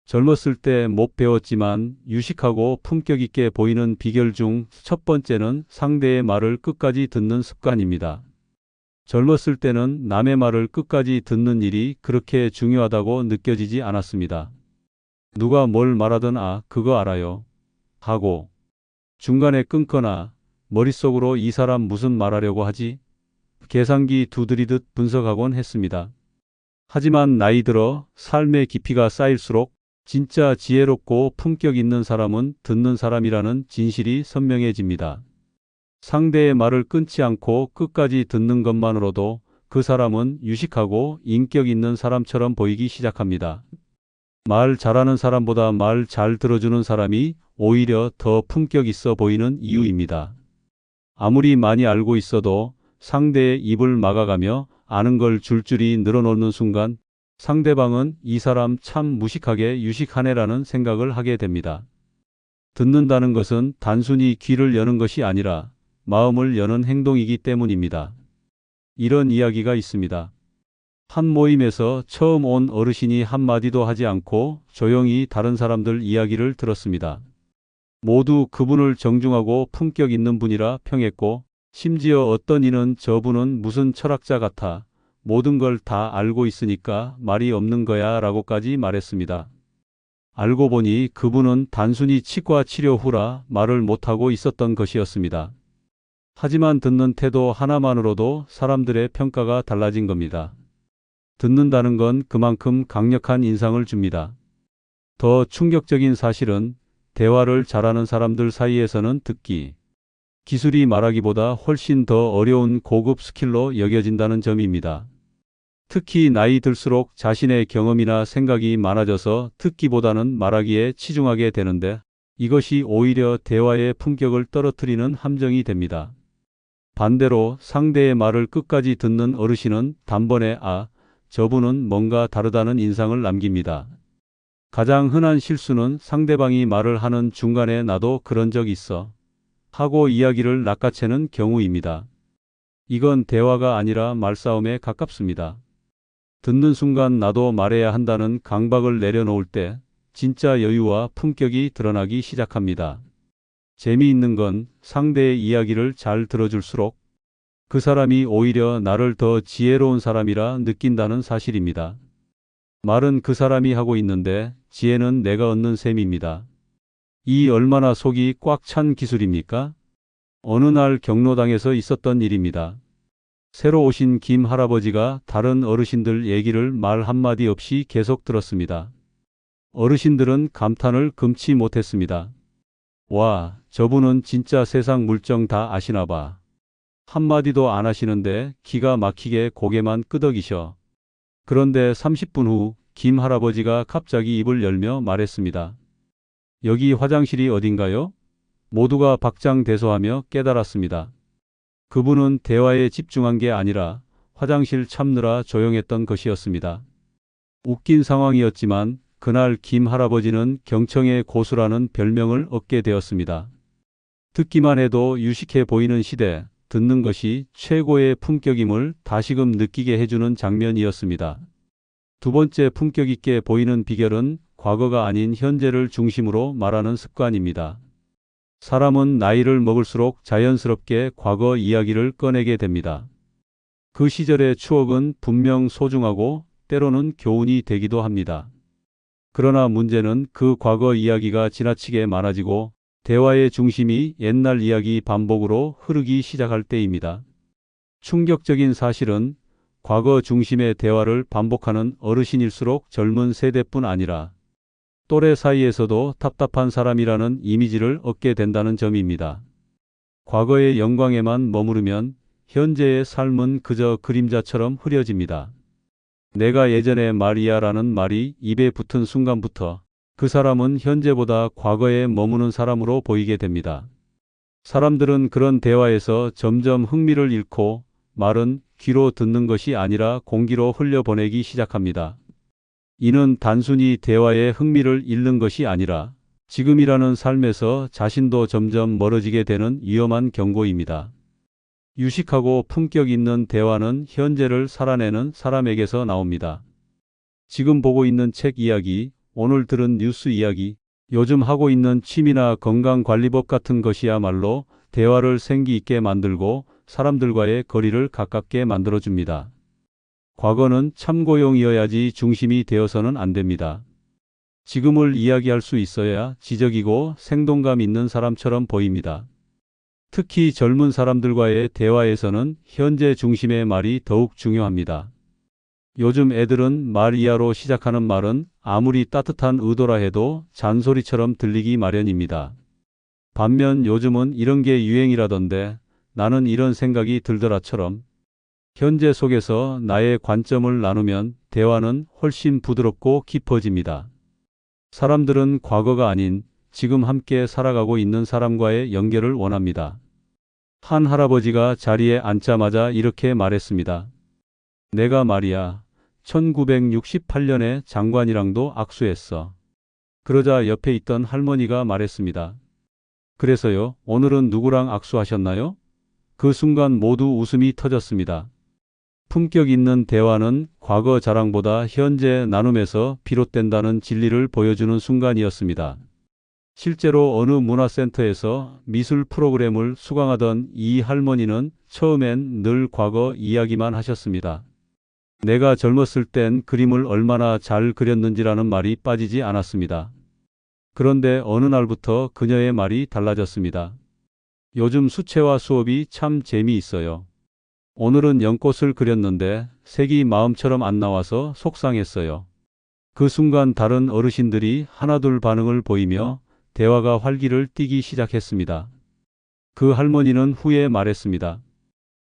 젊었을 때 못 배웠지만 유식하고 품격 있게 보이는 비결 중 첫 번째는 상대의 말을 끝까지 듣는 습관입니다. 젊었을 때는 남의 말을 끝까지 듣는 일이 그렇게 중요하다고 느껴지지 않았습니다. 누가 뭘 말하든 그거 알아요 하고 중간에 끊거나 머릿속으로 이 사람 무슨 말하려고 하지? 계산기 두드리듯 분석하곤 했습니다. 하지만 나이 들어 삶의 깊이가 쌓일수록 진짜 지혜롭고 품격 있는 사람은 듣는 사람이라는 진실이 선명해집니다. 상대의 말을 끊지 않고 끝까지 듣는 것만으로도 그 사람은 유식하고 인격 있는 사람처럼 보이기 시작합니다. 말 잘하는 사람보다 말 잘 들어주는 사람이 오히려 더 품격 있어 보이는 이유입니다. 아무리 많이 알고 있어도 상대의 입을 막아가며 아는 걸 줄줄이 늘어놓는 순간 상대방은 이 사람 참 무식하게 유식하네라는 생각을 하게 됩니다. 듣는다는 것은 단순히 귀를 여는 것이 아니라 마음을 여는 행동이기 때문입니다. 이런 이야기가 있습니다. 한 모임에서 처음 온 어르신이 한마디도 하지 않고 조용히 다른 사람들 이야기를 들었습니다. 모두 그분을 정중하고 품격 있는 분이라 평했고 심지어 어떤 이는 저분은 무슨 철학자 같아 모든 걸 다 알고 있으니까 말이 없는 거야 라고까지 말했습니다. 알고 보니 그분은 단순히 치과 치료 후라 말을 못하고 있었던 것이었습니다. 하지만 듣는 태도 하나만으로도 사람들의 평가가 달라진 겁니다. 듣는다는 건 그만큼 강력한 인상을 줍니다. 더 충격적인 사실은 대화를 잘하는 사람들 사이에서는 듣기 기술이 말하기보다 훨씬 더 어려운 고급 스킬로 여겨진다는 점입니다. 특히 나이 들수록 자신의 경험이나 생각이 많아져서 듣기보다는 말하기에 치중하게 되는데 이것이 오히려 대화의 품격을 떨어뜨리는 함정이 됩니다. 반대로 상대의 말을 끝까지 듣는 어르신은 단번에 저분은 뭔가 다르다는 인상을 남깁니다. 가장 흔한 실수는 상대방이 말을 하는 중간에 나도 그런 적 있어 하고 이야기를 낚아채는 경우입니다. 이건 대화가 아니라 말싸움에 가깝습니다. 듣는 순간 나도 말해야 한다는 강박을 내려놓을 때 진짜 여유와 품격이 드러나기 시작합니다. 재미있는 건 상대의 이야기를 잘 들어줄수록 그 사람이 오히려 나를 더 지혜로운 사람이라 느낀다는 사실입니다. 말은 그 사람이 하고 있는데 지혜는 내가 얻는 셈입니다. 이 얼마나 속이 꽉 찬 기술입니까? 어느 날 경로당에서 있었던 일입니다. 새로 오신 김 할아버지가 다른 어르신들 얘기를 말 한마디 없이 계속 들었습니다. 어르신들은 감탄을 금치 못했습니다. 와, 저분은 진짜 세상 물정 다 아시나 봐. 한마디도 안 하시는데 기가 막히게 고개만 끄덕이셔. 그런데 30분 후 김 할아버지가 갑자기 입을 열며 말했습니다. 여기 화장실이 어딘가요? 모두가 박장대소하며 깨달았습니다. 그분은 대화에 집중한 게 아니라 화장실 참느라 조용했던 것이었습니다. 웃긴 상황이었지만 그날 김 할아버지는 경청의 고수라는 별명을 얻게 되었습니다. 듣기만 해도 유식해 보이는 시대, 듣는 것이 최고의 품격임을 다시금 느끼게 해주는 장면이었습니다. 두 번째 품격 있게 보이는 비결은 과거가 아닌 현재를 중심으로 말하는 습관입니다. 사람은 나이를 먹을수록 자연스럽게 과거 이야기를 꺼내게 됩니다. 그 시절의 추억은 분명 소중하고 때로는 교훈이 되기도 합니다. 그러나 문제는 그 과거 이야기가 지나치게 많아지고 대화의 중심이 옛날 이야기 반복으로 흐르기 시작할 때입니다. 충격적인 사실은 과거 중심의 대화를 반복하는 어르신일수록 젊은 세대뿐 아니라 또래 사이에서도 답답한 사람이라는 이미지를 얻게 된다는 점입니다. 과거의 영광에만 머무르면 현재의 삶은 그저 그림자처럼 흐려집니다. 내가 예전에 말이야라는 말이 입에 붙은 순간부터 그 사람은 현재보다 과거에 머무는 사람으로 보이게 됩니다. 사람들은 그런 대화에서 점점 흥미를 잃고 말은 귀로 듣는 것이 아니라 공기로 흘려보내기 시작합니다. 이는 단순히 대화의 흥미를 잃는 것이 아니라 지금이라는 삶에서 자신도 점점 멀어지게 되는 위험한 경고입니다. 유식하고 품격 있는 대화는 현재를 살아내는 사람에게서 나옵니다. 지금 보고 있는 책 이야기, 오늘 들은 뉴스 이야기, 요즘 하고 있는 취미나 건강관리법 같은 것이야말로 대화를 생기 있게 만들고 사람들과의 거리를 가깝게 만들어줍니다. 과거는 참고용이어야지 중심이 되어서는 안 됩니다. 지금을 이야기할 수 있어야 지적이고 생동감 있는 사람처럼 보입니다. 특히 젊은 사람들과의 대화에서는 현재 중심의 말이 더욱 중요합니다. 요즘 애들은 말 이하로 시작하는 말은 아무리 따뜻한 의도라 해도 잔소리처럼 들리기 마련입니다. 반면 요즘은 이런 게 유행이라던데 나는 이런 생각이 들더라처럼 현재 속에서 나의 관점을 나누면 대화는 훨씬 부드럽고 깊어집니다. 사람들은 과거가 아닌 지금 함께 살아가고 있는 사람과의 연결을 원합니다. 한 할아버지가 자리에 앉자마자 이렇게 말했습니다. 내가 말이야, 1968년에 장관이랑도 악수했어. 그러자 옆에 있던 할머니가 말했습니다. 그래서요, 오늘은 누구랑 악수하셨나요? 그 순간 모두 웃음이 터졌습니다. 품격 있는 대화는 과거 자랑보다 현재 나눔에서 비롯된다는 진리를 보여주는 순간이었습니다. 실제로 어느 문화센터에서 미술 프로그램을 수강하던 이 할머니는 처음엔 늘 과거 이야기만 하셨습니다. 내가 젊었을 땐 그림을 얼마나 잘 그렸는지라는 말이 빠지지 않았습니다. 그런데 어느 날부터 그녀의 말이 달라졌습니다. 요즘 수채화 수업이 참 재미있어요. 오늘은 연꽃을 그렸는데 색이 마음처럼 안 나와서 속상했어요. 그 순간 다른 어르신들이 하나둘 반응을 보이며 대화가 활기를 띠기 시작했습니다. 그 할머니는 후에 말했습니다.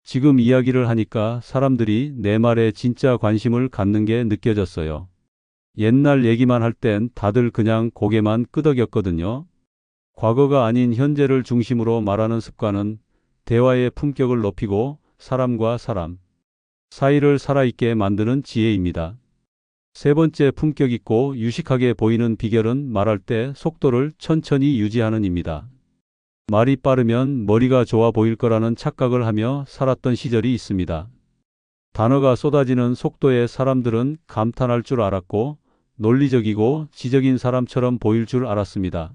지금 이야기를 하니까 사람들이 내 말에 진짜 관심을 갖는 게 느껴졌어요. 옛날 얘기만 할 땐 다들 그냥 고개만 끄덕였거든요. 과거가 아닌 현재를 중심으로 말하는 습관은 대화의 품격을 높이고 사람과 사람 사이를 살아있게 만드는 지혜입니다. 세 번째, 품격 있고 유식하게 보이는 비결은 말할 때 속도를 천천히 유지하는 입니다. 말이 빠르면 머리가 좋아 보일 거라는 착각을 하며 살았던 시절이 있습니다. 단어가 쏟아지는 속도에 사람들은 감탄할 줄 알았고 논리적이고 지적인 사람처럼 보일 줄 알았습니다.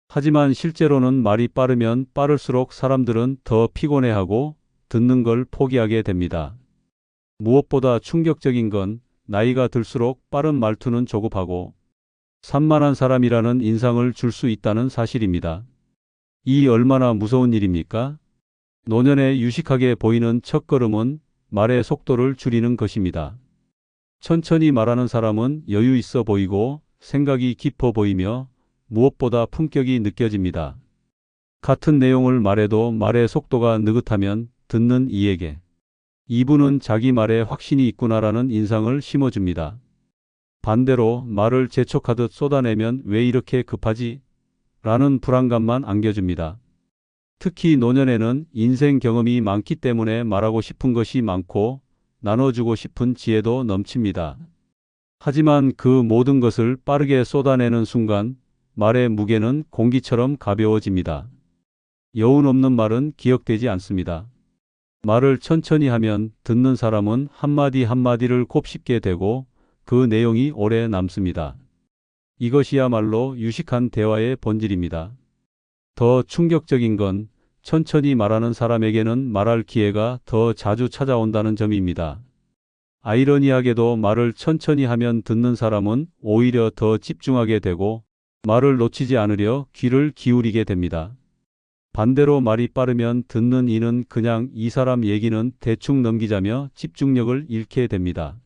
하지만 실제로는 말이 빠르면 빠를수록 사람들은 더 피곤해하고 듣는 걸 포기하게 됩니다. 무엇보다 충격적인 건 나이가 들수록 빠른 말투는 조급하고 산만한 사람이라는 인상을 줄 수 있다는 사실입니다. 이 얼마나 무서운 일입니까? 노년에 유식하게 보이는 첫걸음은 말의 속도를 줄이는 것입니다. 천천히 말하는 사람은 여유 있어 보이고 생각이 깊어 보이며 무엇보다 품격이 느껴집니다. 같은 내용을 말해도 말의 속도가 느긋하면 듣는 이에게 이분은 자기 말에 확신이 있구나라는 인상을 심어줍니다. 반대로 말을 재촉하듯 쏟아내면 왜 이렇게 급하지? 라는 불안감만 안겨줍니다. 특히 노년에는 인생 경험이 많기 때문에 말하고 싶은 것이 많고 나눠주고 싶은 지혜도 넘칩니다. 하지만 그 모든 것을 빠르게 쏟아내는 순간 말의 무게는 공기처럼 가벼워집니다. 여운 없는 말은 기억되지 않습니다. 말을 천천히 하면 듣는 사람은 한마디 한마디를 곱씹게 되고 그 내용이 오래 남습니다. 이것이야말로 유식한 대화의 본질입니다. 더 충격적인 건 천천히 말하는 사람에게는 말할 기회가 더 자주 찾아온다는 점입니다. 아이러니하게도 말을 천천히 하면 듣는 사람은 오히려 더 집중하게 되고 말을 놓치지 않으려 귀를 기울이게 됩니다. 반대로 말이 빠르면 듣는 이는 그냥 이 사람 얘기는 대충 넘기자며 집중력을 잃게 됩니다.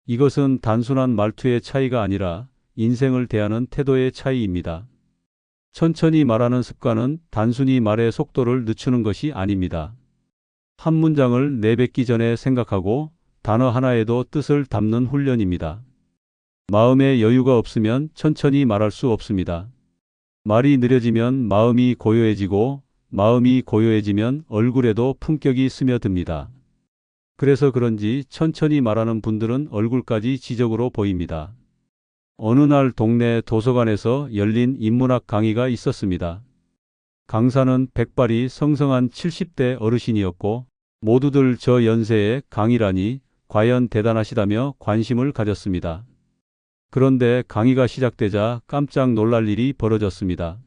이것은 단순한 말투의 차이가 아니라 인생을 대하는 태도의 차이입니다. 천천히 말하는 습관은 단순히 말의 속도를 늦추는 것이 아닙니다. 한 문장을 내뱉기 전에 생각하고 단어 하나에도 뜻을 담는 훈련입니다. 마음에 여유가 없으면 천천히 말할 수 없습니다. 말이 느려지면 마음이 고요해지고 마음이 고요해지면 얼굴에도 품격이 스며듭니다. 그래서 그런지 천천히 말하는 분들은 얼굴까지 지적으로 보입니다. 어느 날 동네 도서관에서 열린 인문학 강의가 있었습니다. 강사는 백발이 성성한 70대 어르신이었고 모두들 저 연세에 강의라니 과연 대단하시다며 관심을 가졌습니다. 그런데 강의가 시작되자 깜짝 놀랄 일이 벌어졌습니다.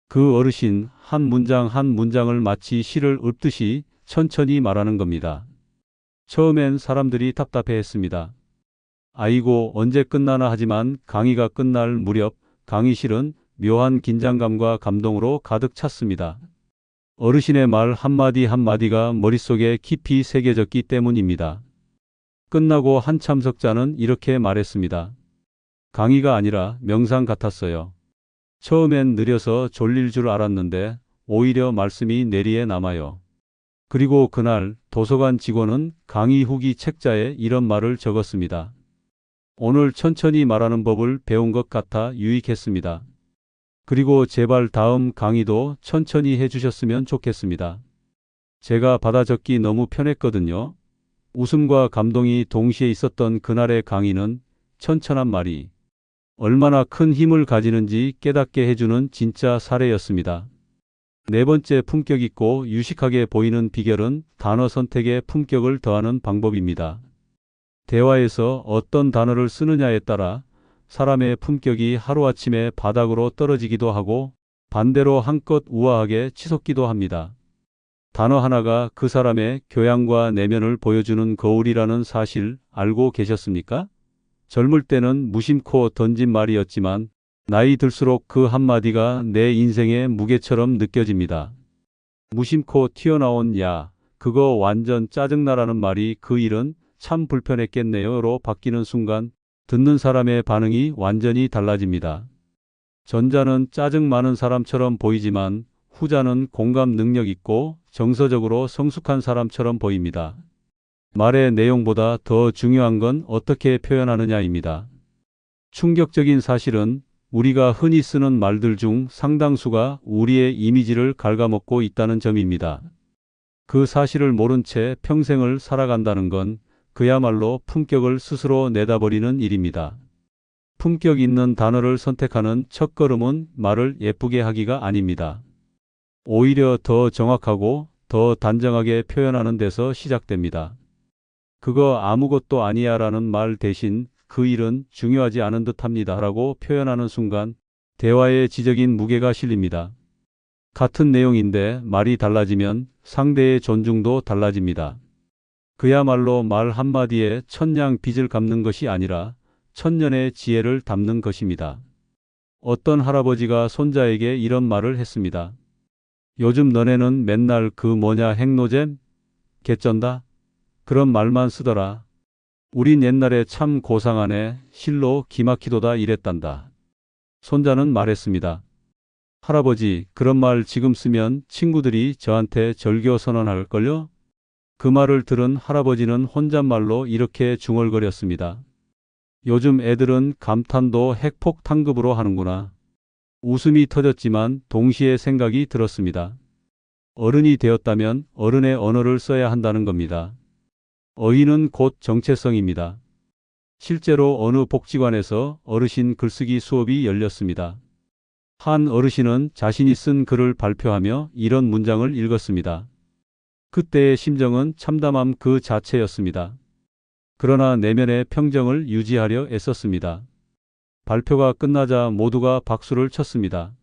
그 어르신 한 문장 한 문장을 마치 시를 읊듯이 천천히 말하는 겁니다. 처음엔 사람들이 답답해했습니다. 아이고 언제 끝나나 하지만 강의가 끝날 무렵 강의실은 묘한 긴장감과 감동으로 가득 찼습니다. 어르신의 말 한마디 한마디가 머릿속에 깊이 새겨졌기 때문입니다. 끝나고 한 참석자는 이렇게 말했습니다. 강의가 아니라 명상 같았어요. 처음엔 느려서 졸릴 줄 알았는데 오히려 말씀이 뇌리에 남아요. 그리고 그날 도서관 직원은 강의 후기 책자에 이런 말을 적었습니다. 오늘 천천히 말하는 법을 배운 것 같아 유익했습니다. 그리고 제발 다음 강의도 천천히 해주셨으면 좋겠습니다. 제가 받아 적기 너무 편했거든요. 웃음과 감동이 동시에 있었던 그날의 강의는 천천한 말이 얼마나 큰 힘을 가지는지 깨닫게 해주는 진짜 사례였습니다. 네 번째 품격 있고 유식하게 보이는 비결은 단어 선택에 품격을 더하는 방법입니다. 대화에서 어떤 단어를 쓰느냐에 따라 사람의 품격이 하루아침에 바닥으로 떨어지기도 하고 반대로 한껏 우아하게 치솟기도 합니다. 단어 하나가 그 사람의 교양과 내면을 보여주는 거울이라는 사실 알고 계셨습니까? 젊을 때는 무심코 던진 말이었지만 나이 들수록 그 한마디가 내 인생의 무게처럼 느껴집니다. 무심코 튀어나온 야, 그거 완전 짜증나라는 말이 그 일은 참 불편했겠네요로 바뀌는 순간 듣는 사람의 반응이 완전히 달라집니다. 전자는 짜증 많은 사람처럼 보이지만 후자는 공감 능력 있고 정서적으로 성숙한 사람처럼 보입니다. 말의 내용보다 더 중요한 건 어떻게 표현하느냐입니다. 충격적인 사실은 우리가 흔히 쓰는 말들 중 상당수가 우리의 이미지를 갉아먹고 있다는 점입니다. 그 사실을 모른 채 평생을 살아간다는 건 그야말로 품격을 스스로 내다버리는 일입니다. 품격 있는 단어를 선택하는 첫걸음은 말을 예쁘게 하기가 아닙니다. 오히려 더 정확하고 더 단정하게 표현하는 데서 시작됩니다. 그거 아무것도 아니야 라는 말 대신 그 일은 중요하지 않은 듯 합니다 라고 표현하는 순간 대화에 지적인 무게가 실립니다. 같은 내용인데 말이 달라지면 상대의 존중도 달라집니다. 그야말로 말 한마디에 천냥 빚을 갚는 것이 아니라 천년의 지혜를 담는 것입니다. 어떤 할아버지가 손자에게 이런 말을 했습니다. 요즘 너네는 맨날 그 뭐냐 핵노잼? 개쩐다? 그런 말만 쓰더라. 우린 옛날에 참 고상하네. 실로 기막히도다 이랬단다. 손자는 말했습니다. 할아버지, 그런 말 지금 쓰면 친구들이 저한테 절교 선언할걸요? 그 말을 들은 할아버지는 혼잣말로 이렇게 중얼거렸습니다. 요즘 애들은 감탄도 핵폭탄급으로 하는구나. 웃음이 터졌지만 동시에 생각이 들었습니다. 어른이 되었다면 어른의 언어를 써야 한다는 겁니다. 어휘는 곧 정체성입니다. 실제로 어느 복지관에서 어르신 글쓰기 수업이 열렸습니다. 한 어르신은 자신이 쓴 글을 발표하며 이런 문장을 읽었습니다. 그때의 심정은 참담함 그 자체였습니다. 그러나 내면의 평정을 유지하려 애썼습니다. 발표가 끝나자 모두가 박수를 쳤습니다.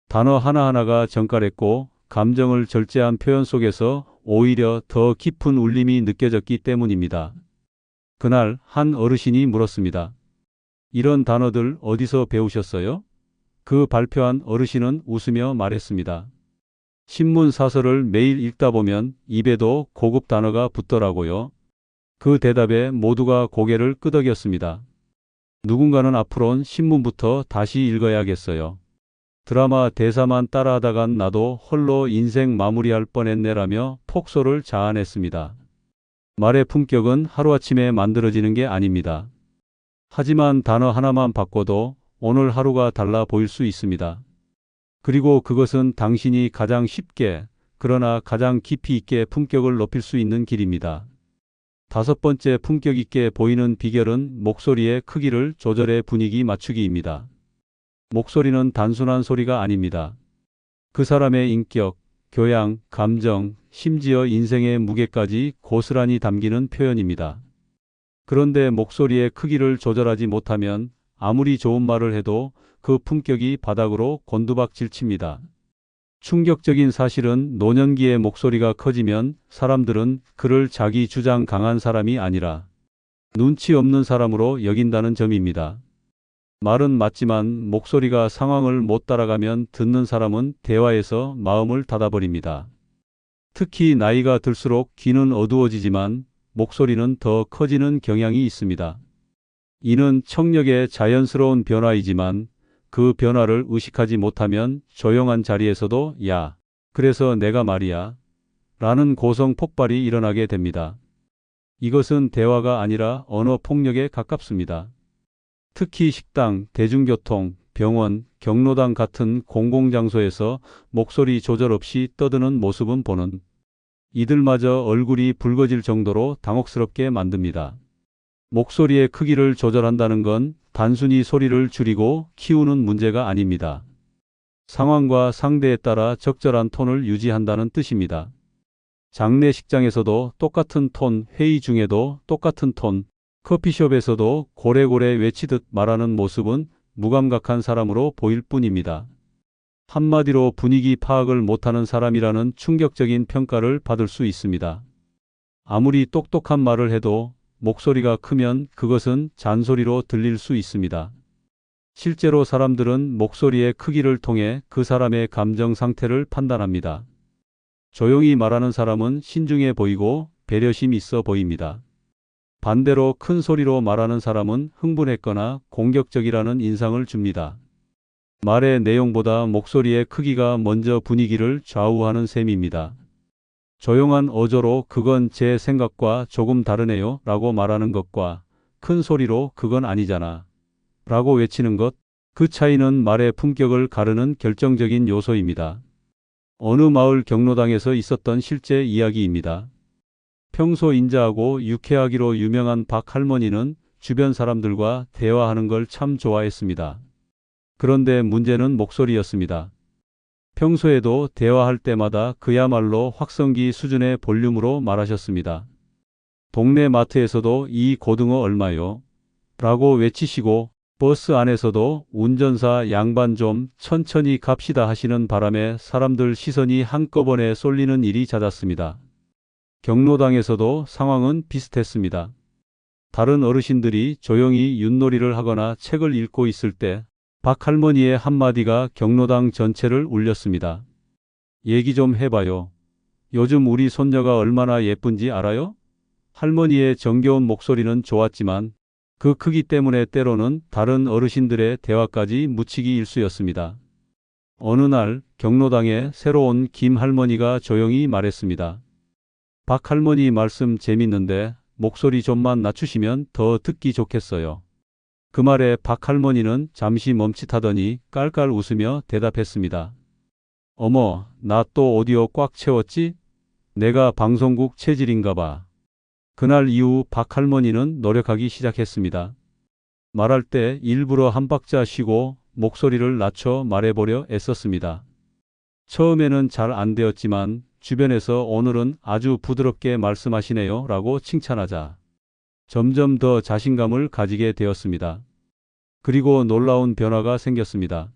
단어 하나하나가 정갈했고 감정을 절제한 표현 속에서 오히려 더 깊은 울림이 느껴졌기 때문입니다. 그날 한 어르신이 물었습니다. 이런 단어들 어디서 배우셨어요? 그 발표한 어르신은 웃으며 말했습니다. 신문 사설을 매일 읽다 보면 입에도 고급 단어가 붙더라고요. 그 대답에 모두가 고개를 끄덕였습니다. 누군가는 앞으론 신문부터 다시 읽어야겠어요. 드라마 대사만 따라하다간 나도 홀로 인생 마무리할 뻔했네라며 폭소를 자아냈습니다. 말의 품격은 하루아침에 만들어지는 게 아닙니다. 하지만 단어 하나만 바꿔도 오늘 하루가 달라 보일 수 있습니다. 그리고 그것은 당신이 가장 쉽게 그러나 가장 깊이 있게 품격을 높일 수 있는 길입니다. 다섯 번째 품격 있게 보이는 비결은 목소리의 크기를 조절해 분위기 맞추기입니다. 목소리는 단순한 소리가 아닙니다. 그 사람의 인격, 교양, 감정, 심지어 인생의 무게까지 고스란히 담기는 표현입니다. 그런데 목소리의 크기를 조절하지 못하면 아무리 좋은 말을 해도 그 품격이 바닥으로 곤두박질 칩니다. 충격적인 사실은 노년기에 목소리가 커지면 사람들은 그를 자기 주장 강한 사람이 아니라 눈치 없는 사람으로 여긴다는 점입니다. 말은 맞지만 목소리가 상황을 못 따라가면 듣는 사람은 대화에서 마음을 닫아버립니다. 특히 나이가 들수록 귀는 어두워지지만 목소리는 더 커지는 경향이 있습니다. 이는 청력의 자연스러운 변화이지만 그 변화를 의식하지 못하면 조용한 자리에서도 야, 그래서 내가 말이야 라는 고성 폭발이 일어나게 됩니다. 이것은 대화가 아니라 언어 폭력에 가깝습니다. 특히 식당, 대중교통, 병원, 경로당 같은 공공장소에서 목소리 조절 없이 떠드는 모습은 보는 이들마저 얼굴이 붉어질 정도로 당혹스럽게 만듭니다. 목소리의 크기를 조절한다는 건 단순히 소리를 줄이고 키우는 문제가 아닙니다. 상황과 상대에 따라 적절한 톤을 유지한다는 뜻입니다. 장례식장에서도 똑같은 톤, 회의 중에도 똑같은 톤, 커피숍에서도 고래고래 외치듯 말하는 모습은 무감각한 사람으로 보일 뿐입니다. 한마디로 분위기 파악을 못하는 사람이라는 충격적인 평가를 받을 수 있습니다. 아무리 똑똑한 말을 해도 목소리가 크면 그것은 잔소리로 들릴 수 있습니다. 실제로 사람들은 목소리의 크기를 통해 그 사람의 감정 상태를 판단합니다. 조용히 말하는 사람은 신중해 보이고 배려심 있어 보입니다. 반대로 큰 소리로 말하는 사람은 흥분했거나 공격적이라는 인상을 줍니다. 말의 내용보다 목소리의 크기가 먼저 분위기를 좌우하는 셈입니다. 조용한 어조로 그건 제 생각과 조금 다르네요 라고 말하는 것과 큰 소리로 그건 아니잖아 라고 외치는 것, 그 차이는 말의 품격을 가르는 결정적인 요소입니다. 어느 마을 경로당에서 있었던 실제 이야기입니다. 평소 인자하고 유쾌하기로 유명한 박 할머니는 주변 사람들과 대화하는 걸 참 좋아했습니다. 그런데 문제는 목소리였습니다. 평소에도 대화할 때마다 그야말로 확성기 수준의 볼륨으로 말하셨습니다. 동네 마트에서도 이 고등어 얼마요? 라고 외치시고 버스 안에서도 운전사 양반 좀 천천히 갑시다 하시는 바람에 사람들 시선이 한꺼번에 쏠리는 일이 잦았습니다. 경로당에서도 상황은 비슷했습니다. 다른 어르신들이 조용히 윷놀이를 하거나 책을 읽고 있을 때 박 할머니의 한마디가 경로당 전체를 울렸습니다. 얘기 좀 해봐요. 요즘 우리 손녀가 얼마나 예쁜지 알아요? 할머니의 정겨운 목소리는 좋았지만 그 크기 때문에 때로는 다른 어르신들의 대화까지 묻히기 일쑤였습니다. 어느 날 경로당에 새로 온 김 할머니가 조용히 말했습니다. 박 할머니 말씀 재밌는데 목소리 좀만 낮추시면 더 듣기 좋겠어요. 그 말에 박 할머니는 잠시 멈칫하더니 깔깔 웃으며 대답했습니다. 어머, 나 또 오디오 꽉 채웠지? 내가 방송국 체질인가 봐. 그날 이후 박 할머니는 노력하기 시작했습니다. 말할 때 일부러 한 박자 쉬고 목소리를 낮춰 말해보려 애썼습니다. 처음에는 잘 안 되었지만 주변에서 오늘은 아주 부드럽게 말씀하시네요 라고 칭찬하자 점점 더 자신감을 가지게 되었습니다. 그리고 놀라운 변화가 생겼습니다.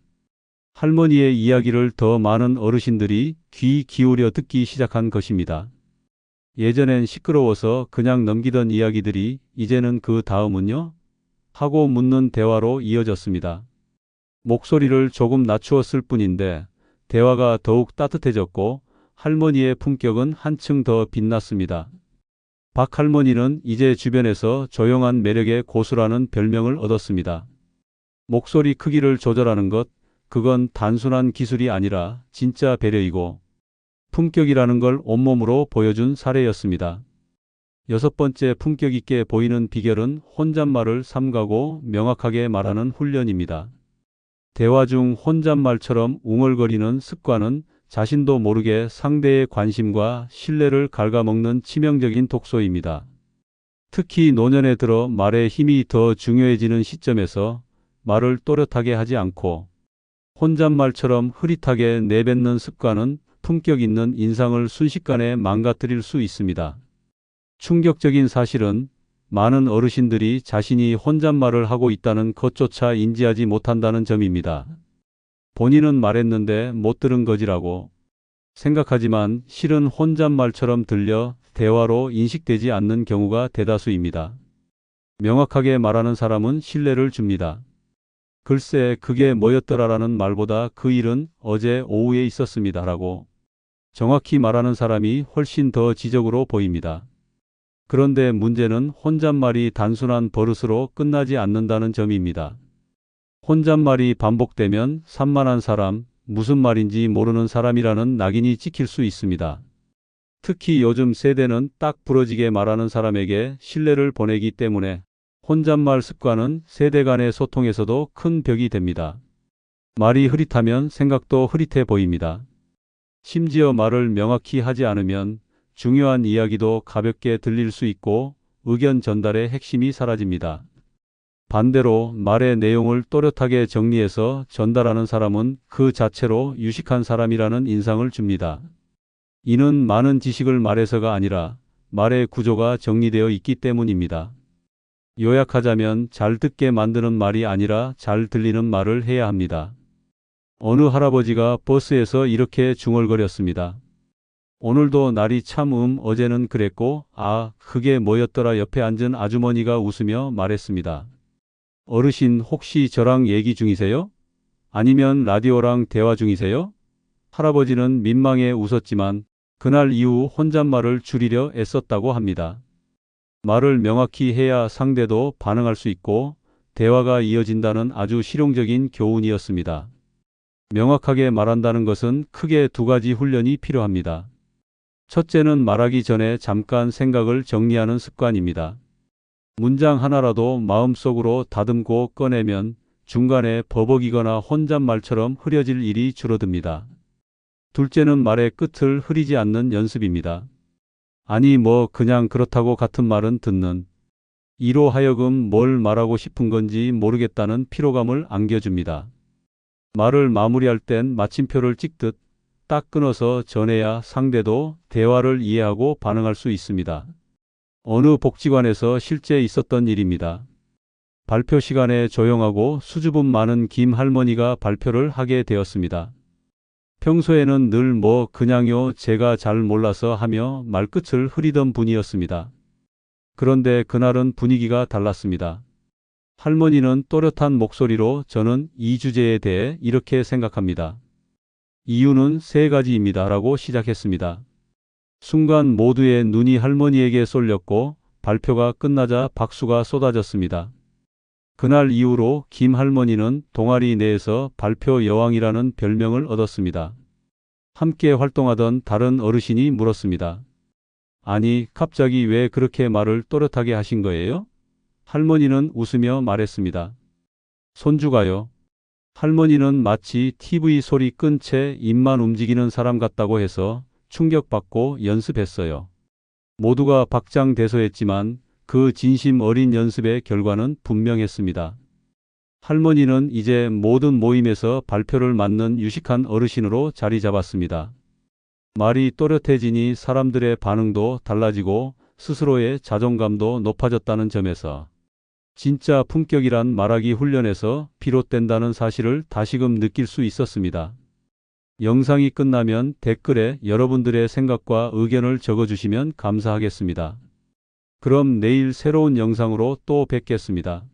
할머니의 이야기를 더 많은 어르신들이 귀 기울여 듣기 시작한 것입니다. 예전엔 시끄러워서 그냥 넘기던 이야기들이 이제는 그 다음은요? 하고 묻는 대화로 이어졌습니다. 목소리를 조금 낮추었을 뿐인데 대화가 더욱 따뜻해졌고 할머니의 품격은 한층 더 빛났습니다. 박 할머니는 이제 주변에서 조용한 매력의 고수라는 별명을 얻었습니다. 목소리 크기를 조절하는 것, 그건 단순한 기술이 아니라 진짜 배려이고 품격이라는 걸 온몸으로 보여준 사례였습니다. 여섯 번째, 품격 있게 보이는 비결은 혼잣말을 삼가고 명확하게 말하는 훈련입니다. 대화 중 혼잣말처럼 웅얼거리는 습관은 자신도 모르게 상대의 관심과 신뢰를 갉아먹는 치명적인 독소입니다. 특히 노년에 들어 말의 힘이 더 중요해지는 시점에서 말을 또렷하게 하지 않고 혼잣말처럼 흐릿하게 내뱉는 습관은 품격 있는 인상을 순식간에 망가뜨릴 수 있습니다. 충격적인 사실은 많은 어르신들이 자신이 혼잣말을 하고 있다는 것조차 인지하지 못한다는 점입니다. 본인은 말했는데 못 들은 거지라고 생각하지만 실은 혼잣말처럼 들려 대화로 인식되지 않는 경우가 대다수입니다. 명확하게 말하는 사람은 신뢰를 줍니다. 글쎄 그게 뭐였더라라는 말보다 그 일은 어제 오후에 있었습니다라고 정확히 말하는 사람이 훨씬 더 지적으로 보입니다. 그런데 문제는 혼잣말이 단순한 버릇으로 끝나지 않는다는 점입니다. 혼잣말이 반복되면 산만한 사람, 무슨 말인지 모르는 사람이라는 낙인이 찍힐 수 있습니다. 특히 요즘 세대는 딱 부러지게 말하는 사람에게 신뢰를 보내기 때문에 혼잣말 습관은 세대 간의 소통에서도 큰 벽이 됩니다. 말이 흐릿하면 생각도 흐릿해 보입니다. 심지어 말을 명확히 하지 않으면 중요한 이야기도 가볍게 들릴 수 있고 의견 전달의 핵심이 사라집니다. 반대로 말의 내용을 또렷하게 정리해서 전달하는 사람은 그 자체로 유식한 사람이라는 인상을 줍니다. 이는 많은 지식을 말해서가 아니라 말의 구조가 정리되어 있기 때문입니다. 요약하자면 잘 듣게 만드는 말이 아니라 잘 들리는 말을 해야 합니다. 어느 할아버지가 버스에서 이렇게 중얼거렸습니다. 오늘도 날이 참 어제는 그랬고 그게 뭐였더라. 옆에 앉은 아주머니가 웃으며 말했습니다. 어르신 혹시 저랑 얘기 중이세요? 아니면 라디오랑 대화 중이세요? 할아버지는 민망해 웃었지만 그날 이후 혼잣말을 줄이려 애썼다고 합니다. 말을 명확히 해야 상대도 반응할 수 있고 대화가 이어진다는 아주 실용적인 교훈이었습니다. 명확하게 말한다는 것은 크게 두 가지 훈련이 필요합니다. 첫째는 말하기 전에 잠깐 생각을 정리하는 습관입니다. 문장 하나라도 마음속으로 다듬고 꺼내면 중간에 버벅이거나 혼잣말처럼 흐려질 일이 줄어듭니다. 둘째는 말의 끝을 흐리지 않는 연습입니다. 아니 그냥 그렇다고 같은 말은 듣는 이로 하여금 뭘 말하고 싶은 건지 모르겠다는 피로감을 안겨줍니다. 말을 마무리할 땐 마침표를 찍듯 딱 끊어서 전해야 상대도 대화를 이해하고 반응할 수 있습니다. 어느 복지관에서 실제 있었던 일입니다. 발표 시간에 조용하고 수줍음 많은 김 할머니가 발표를 하게 되었습니다. 평소에는 늘 그냥요 제가 잘 몰라서 하며 말끝을 흐리던 분이었습니다. 그런데 그날은 분위기가 달랐습니다. 할머니는 또렷한 목소리로 저는 이 주제에 대해 이렇게 생각합니다. 이유는 세 가지입니다. 라고 시작했습니다. 순간 모두의 눈이 할머니에게 쏠렸고 발표가 끝나자 박수가 쏟아졌습니다. 그날 이후로 김 할머니는 동아리 내에서 발표 여왕이라는 별명을 얻었습니다. 함께 활동하던 다른 어르신이 물었습니다. 아니, 갑자기 왜 그렇게 말을 또렷하게 하신 거예요? 할머니는 웃으며 말했습니다. 손주가요. 할머니는 마치 TV 소리 끈 채 입만 움직이는 사람 같다고 해서 충격받고 연습했어요. 모두가 박장대소했지만 그 진심 어린 연습의 결과는 분명했습니다. 할머니는 이제 모든 모임에서 발표를 맡는 유식한 어르신으로 자리 잡았습니다. 말이 또렷해지니 사람들의 반응도 달라지고 스스로의 자존감도 높아졌다는 점에서 진짜 품격이란 말하기 훈련에서 비롯된다는 사실을 다시금 느낄 수 있었습니다. 영상이 끝나면 댓글에 여러분들의 생각과 의견을 적어주시면 감사하겠습니다. 그럼 내일 새로운 영상으로 또 뵙겠습니다.